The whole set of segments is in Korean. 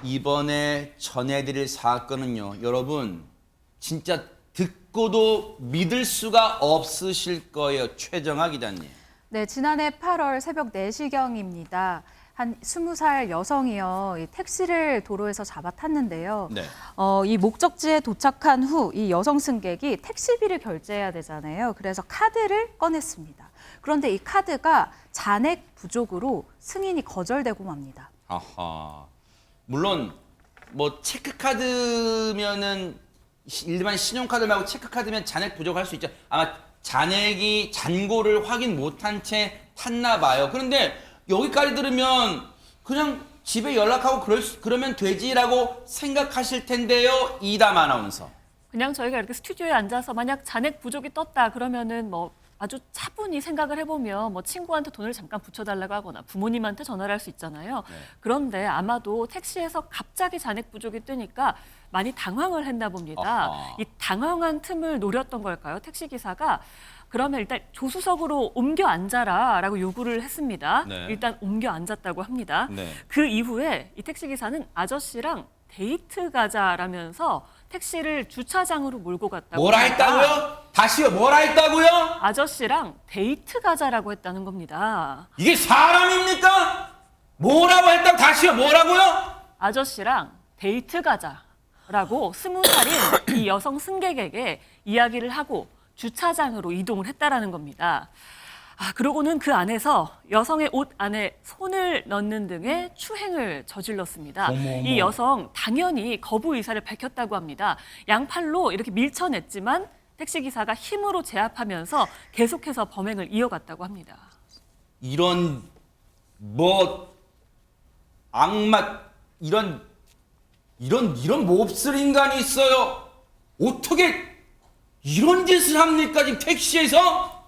이번에 전해드릴 사건은요, 여러분 진짜 듣고도 믿을 수가 없으실 거예요. 최정아 기자님. 네, 지난해 8월 새벽 4시경입니다. 한 20살 여성이요, 이 택시를 도로에서 잡아 탔는데요. 네. 이 목적지에 도착한 후 이 여성 승객이 택시비를 결제해야 되잖아요. 그래서 카드를 꺼냈습니다. 그런데 이 카드가 잔액 부족으로 승인이 거절되고 맙니다. 아하. 물론 뭐 체크카드면은 일반 신용카드 말고 체크카드면 잔액 부족할 수 있죠. 아마 잔액이 잔고를 확인 못한 채 탔나 봐요. 그런데 여기까지 들으면 그냥 집에 연락하고 그러면 되지라고 생각하실 텐데요. 이담 아나운서. 그냥 저희가 이렇게 스튜디오에 앉아서 만약 잔액 부족이 떴다 그러면은 뭐 아주 차분히 생각을 해보면 뭐 친구한테 돈을 잠깐 붙여달라고 하거나 부모님한테 전화를 할 수 있잖아요. 네. 그런데 아마도 택시에서 갑자기 잔액 부족이 뜨니까 많이 당황을 했나 봅니다. 아하. 이 당황한 틈을 노렸던 걸까요? 택시기사가 그러면 일단 조수석으로 옮겨 앉아라라고 요구를 했습니다. 네. 일단 옮겨 앉았다고 합니다. 네. 그 이후에 이 택시기사는 아저씨랑 데이트 가자라면서 택시를 주차장으로 몰고 갔다고 뭐라 합니다. 했다고요? 다시요. 뭐라 했다고요? 아저씨랑 데이트 가자라고 했다는 겁니다. 이게 사람입니까? 뭐라고 했다고 다시요. 뭐라고요? 아저씨랑 데이트 가자라고 20살인 이 여성 승객에게 이야기를 하고 주차장으로 이동을 했다라는 겁니다. 그러고는 그 안에서 여성의 옷 안에 손을 넣는 등의 추행을 저질렀습니다. 어머머. 이 여성 당연히 거부 의사를 밝혔다고 합니다. 양팔로 이렇게 밀쳐냈지만 택시기사가 힘으로 제압하면서 계속해서 범행을 이어갔다고 합니다. 이런 뭐 악마 이런 몹쓸 인간이 있어요. 어떻게 이런 짓을 합니까? 지금 택시에서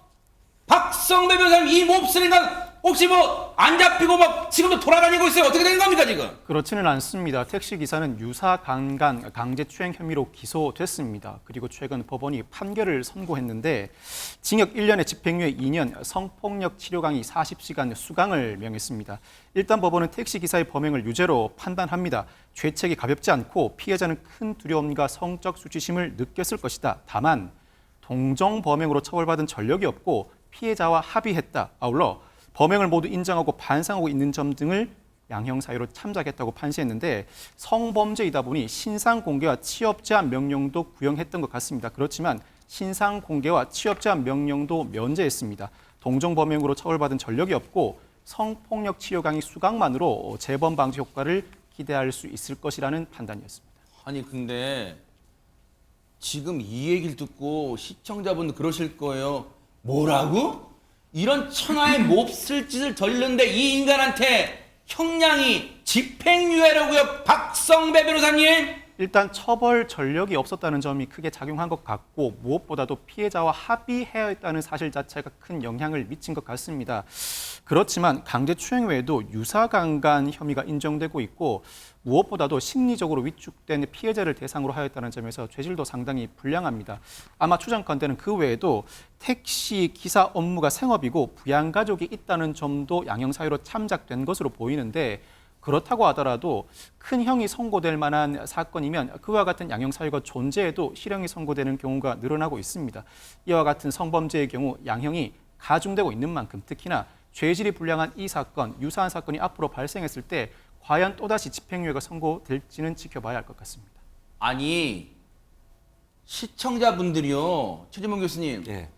박성배 변호사님 이 몹쓸 인간 혹시 뭐 안 잡히고 막 지금도 돌아다니고 있어요. 어떻게 된 겁니까 지금? 그렇지는 않습니다. 택시기사는 유사 강간 강제추행 혐의로 기소됐습니다. 그리고 최근 법원이 판결을 선고했는데 징역 1년에 집행유예 2년, 성폭력 치료 강의 40시간 수강을 명했습니다. 일단 법원은 택시기사의 범행을 유죄로 판단합니다. 죄책이 가볍지 않고 피해자는 큰 두려움과 성적 수치심을 느꼈을 것이다. 다만 동정 범행으로 처벌받은 전력이 없고 피해자와 합의했다. 아울러 범행을 모두 인정하고 반성하고 있는 점 등을 양형 사유로 참작했다고 판시했는데 성범죄이다 보니 신상 공개와 취업 제한 명령도 구형했던 것 같습니다. 그렇지만 신상 공개와 취업 제한 명령도 면제했습니다. 동정 범행으로 처벌받은 전력이 없고 성폭력 치료 강의 수강만으로 재범 방지 효과를 기대할 수 있을 것이라는 판단이었습니다. 아니 근데 지금 이 얘기를 듣고 시청자분들 그러실 거예요. 뭐라고? 이런 천하의 몹쓸 짓을 저질렀는데 이 인간한테 형량이 집행유예라고요? 박성배 변호사님? 일단 처벌 전력이 없었다는 점이 크게 작용한 것 같고 무엇보다도 피해자와 합의해야 했다는 사실 자체가 큰 영향을 미친 것 같습니다. 그렇지만 강제추행 외에도 유사강간 혐의가 인정되고 있고 무엇보다도 심리적으로 위축된 피해자를 대상으로 하였다는 점에서 죄질도 상당히 불량합니다. 아마 추정컨대는 그 외에도 택시 기사 업무가 생업이고 부양가족이 있다는 점도 양형사유로 참작된 것으로 보이는데 그렇다고 하더라도 큰 형이 선고될 만한 사건이면 그와 같은 양형사유가 존재해도 실형이 선고되는 경우가 늘어나고 있습니다. 이와 같은 성범죄의 경우 양형이 가중되고 있는 만큼 특히나 죄질이 불량한 이 사건, 유사한 사건이 앞으로 발생했을 때 과연 또다시 집행유예가 선고될지는 지켜봐야 할 것 같습니다. 아니 시청자분들이요. 최진봉 교수님. 예.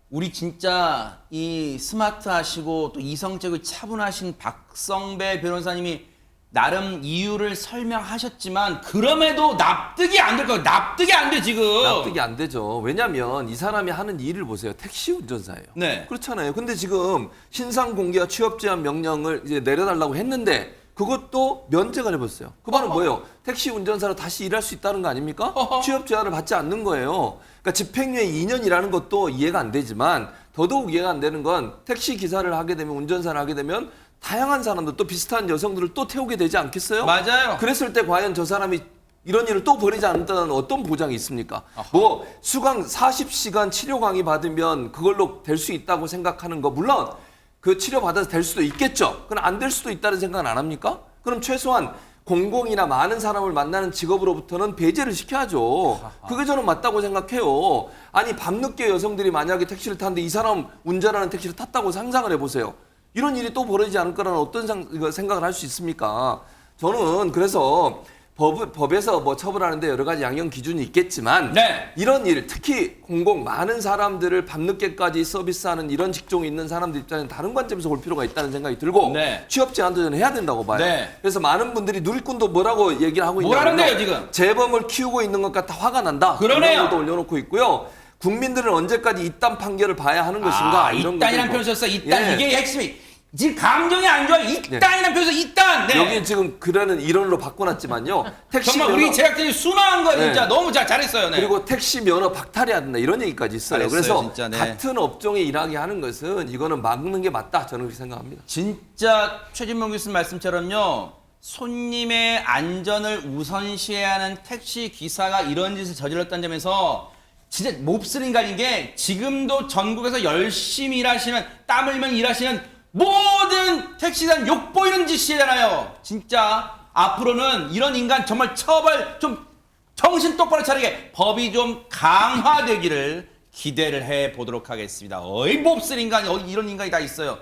우리 진짜 이 스마트하시고 또 이성적으로 차분하신 박성배 변호사님이 나름 이유를 설명하셨지만 그럼에도 납득이 안 될 거예요. 납득이 안 돼 지금. 납득이 안 되죠. 왜냐하면 이 사람이 하는 일을 보세요. 택시 운전사예요. 네. 그렇잖아요. 근데 지금 신상 공개와 취업 제한 명령을 이제 내려달라고 했는데 그것도 면제가 해버렸어요. 그 말은 뭐예요? 택시 운전사로 다시 일할 수 있다는 거 아닙니까? 취업 제한을 받지 않는 거예요. 그러니까 집행유예 2년이라는 것도 이해가 안 되지만 더더욱 이해가 안 되는 건 택시 기사를 하게 되면 운전사를 하게 되면 다양한 사람들 또 비슷한 여성들을 또 태우게 되지 않겠어요? 맞아요. 그랬을 때 과연 저 사람이 이런 일을 또 벌이지 않는다는 어떤 보장이 있습니까? 뭐 수강 40시간 치료 강의 받으면 그걸로 될 수 있다고 생각하는 거 물론 그 치료 받아서 될 수도 있겠죠. 그럼 안 될 수도 있다는 생각은 안 합니까? 그럼 최소한 공공이나 많은 사람을 만나는 직업으로부터는 배제를 시켜야죠. 그게 저는 맞다고 생각해요. 아니 밤늦게 여성들이 만약에 택시를 탔는데 이 사람 운전하는 택시를 탔다고 상상을 해보세요. 이런 일이 또 벌어지지 않을 거라는 어떤 생각을 할 수 있습니까? 저는 그래서 법에서 뭐 처벌하는데 여러 가지 양형 기준이 있겠지만 네. 이런 일, 특히 많은 사람들을 밤늦게까지 서비스하는 이런 직종이 있는 사람들 입장에는 다른 관점에서 볼 필요가 있다는 생각이 들고 네. 취업 제한도 저는 해야 된다고 봐요. 네. 그래서 많은 분들이 누리꾼도 뭐라고 얘기를 하고 뭐라는데요, 있냐면요. 지금? 재범을 키우고 있는 것 같아 화가 난다. 그러네요. 이런 것도 올려놓고 있고요. 국민들은 언제까지 이딴 판결을 봐야 하는 것인가. 이런 이딴이란 것도 표현 썼어요. 이딴. 예. 이게 핵심이. 지금 감정이 안 좋아요. 이딴이란 표현 써. 이딴. 네. 여기 지금 그러는 이론으로 바꿔놨지만요. 택시 정말 우리 제작진이 순화한 거 진짜 네. 너무 잘했어요. 네. 그리고 택시 면허 박탈해야 된다 이런 얘기까지 있어요. 잘했어요, 그래서 진짜, 네. 같은 업종에 일하게 하는 것은 이거는 막는 게 맞다 저는 그렇게 생각합니다. 진짜 최진봉 교수님 말씀처럼요. 손님의 안전을 우선시해야 하는 택시 기사가 이런 짓을 저질렀다는 점에서 진짜 몹쓸 인간인 게 지금도 전국에서 열심히 일하시는 땀 흘리며 일하시는 모든 택시단 욕보이는 짓이잖아요. 진짜 앞으로는 이런 인간 정말 처벌 좀 정신 똑바로 차리게 법이 좀 강화되기를 기대를 해보도록 하겠습니다. 어이 몹쓸 인간이 어디 이런 인간이 다 있어요.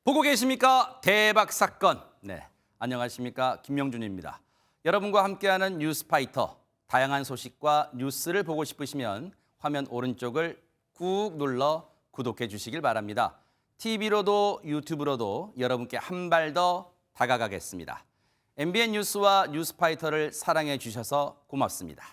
보고 계십니까? 대박 사건. 네, 안녕하십니까? 김명준입니다. 여러분과 함께하는 뉴스파이터. 다양한 소식과 뉴스를 보고 싶으시면 화면 오른쪽을 꾹 눌러 구독해 주시길 바랍니다. TV로도 유튜브로도 여러분께 한 발 더 다가가겠습니다. MBN 뉴스와 뉴스파이터를 사랑해 주셔서 고맙습니다.